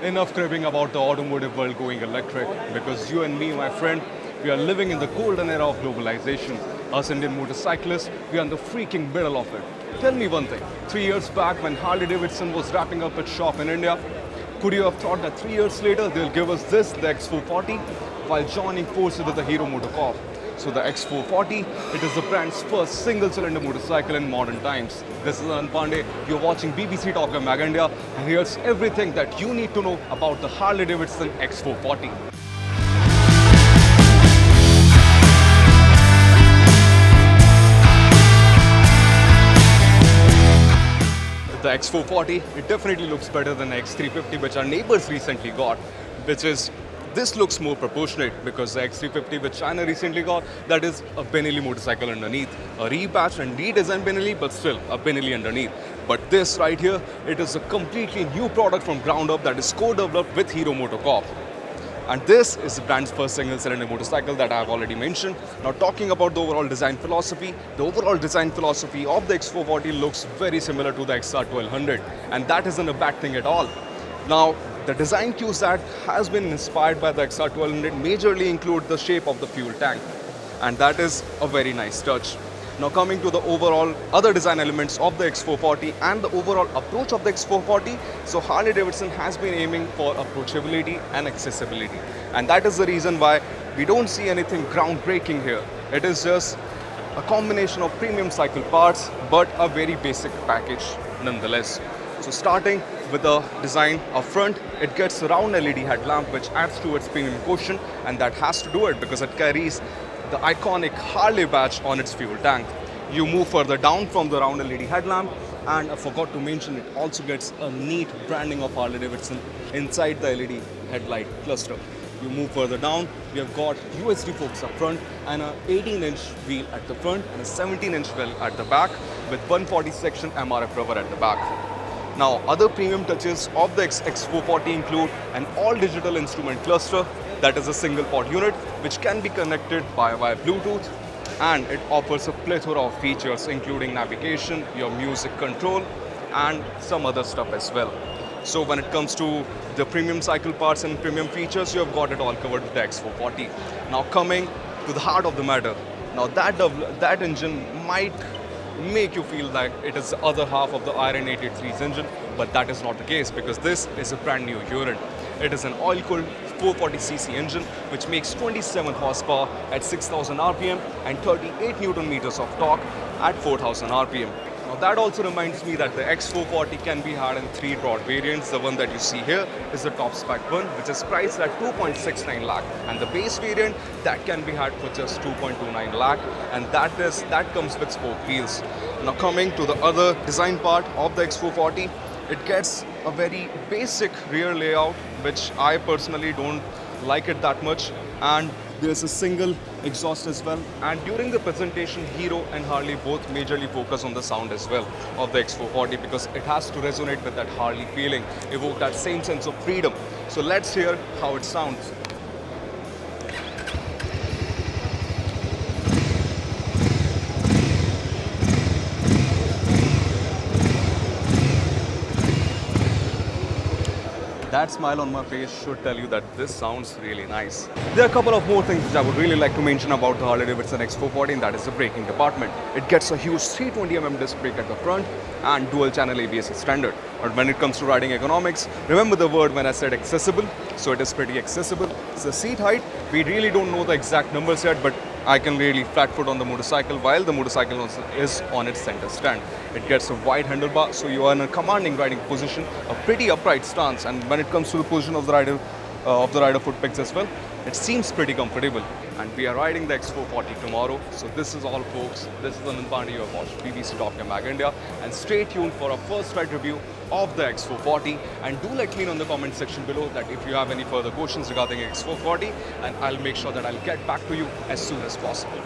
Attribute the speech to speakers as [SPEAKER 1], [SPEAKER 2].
[SPEAKER 1] enough cribbing about the automotive world going electric, because you and me, my friend, we are living in the golden era of globalization. Us Indian motorcyclists, we are in the freaking middle of it. Tell me one thing, 3 years back when Harley-Davidson was wrapping up its shop in India, could you have thought that 3 years later they'll give us this, the X440, while joining forces with the Hero MotoCorp? So the X440, it is the brand's first single-cylinder motorcycle in modern times. This is Anand Pandey, you're watching BBC Top Gun Mag India, and here's everything that you need to know about the Harley-Davidson X440. The X440, it definitely looks better than the X350, which our neighbors recently got, this looks more proportionate, because the X350 which China recently got, that is a Benelli motorcycle underneath. A repatched and redesigned Benelli, but still a Benelli underneath. But this right here, it is a completely new product from ground up that is co-developed with Hero MotoCorp. And this is the brand's first single-cylinder motorcycle that I have already mentioned. Now, talking about the overall design philosophy, the overall design philosophy of the X440 looks very similar to the XR1200, and that isn't a bad thing at all. Now, the design cues that has been inspired by the XR1200 majorly include the shape of the fuel tank, and that is a very nice touch. Now, coming to the overall other design elements of the X440 and the overall approach of the X440, so Harley-Davidson has been aiming for approachability and accessibility. And that is the reason why we don't see anything groundbreaking here. It is just a combination of premium cycle parts, but a very basic package nonetheless. So starting with the design up front, it gets a round LED headlamp which adds to its premium quotient, and that has to do it because it carries the iconic Harley badge on its fuel tank. You move further down from the round LED headlamp, and I forgot to mention, it also gets a neat branding of Harley-Davidson inside the LED headlight cluster. You move further down, we have got USD forks up front and an 18-inch wheel at the front and a 17-inch wheel at the back with 140 section MRF rubber at the back. Now, other premium touches of the X440 include an all-digital instrument cluster, that is a single pod unit which can be connected via Bluetooth, and it offers a plethora of features including navigation, your music control, and some other stuff as well. So when it comes to the premium cycle parts and premium features, you have got it all covered with the X440. Now, coming to the heart of the matter, now that engine might make you feel like it is the other half of the Iron 883's engine, but that is not the case, because this is a brand new unit. It is an oil-cooled 440cc engine which makes 27 horsepower at 6,000 RPM and 38 Newton meters of torque at 4,000 RPM. Now, that also reminds me that the X440 can be had in three broad variants. The one that you see here is the top spec one, which is priced at 2.69 lakh, and the base variant that can be had for just 2.29 lakh, and that comes with spoke wheels. Now, coming to the other design part of the X440, it gets a very basic rear layout, which I personally don't like it that much, and there's a single exhaust as well. And during the presentation, Hero and Harley both majorly focus on the sound as well of the X440, because it has to resonate with that Harley feeling, evoke that same sense of freedom. So let's hear how it sounds. That smile on my face should tell you that this sounds really nice. There are a couple of more things which I would really like to mention about the Harley-Davidson X440, and that is the braking department. It gets a huge 320mm disc brake at the front and dual-channel ABS is standard. But when it comes to riding economics, remember the word when I said accessible, so it is pretty accessible. So the seat height, we really don't know the exact numbers yet, but I can really flat foot on the motorcycle while the motorcycle is on its center stand. It gets a wide handlebar, so you are in a commanding riding position, a pretty upright stance, and when it comes to the position of the rider foot pegs as well, it seems pretty comfortable. And we are riding the X440 tomorrow. So this is all, folks. This is Anand Pandey. You have watched BBC Top Gun Mag India, and stay tuned for a first ride review of the X440. And do let me know in the comment section below that if you have any further questions regarding X440, and I'll make sure that I'll get back to you as soon as possible.